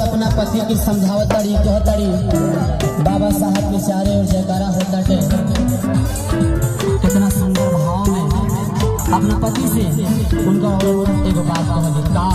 अपना पति की समझावत तड़ी कहतड़ी बाबा साहब के चारे और जयकारा होता है। कितना सुंदर भाव में अपना पति से उनका एक बात कहली का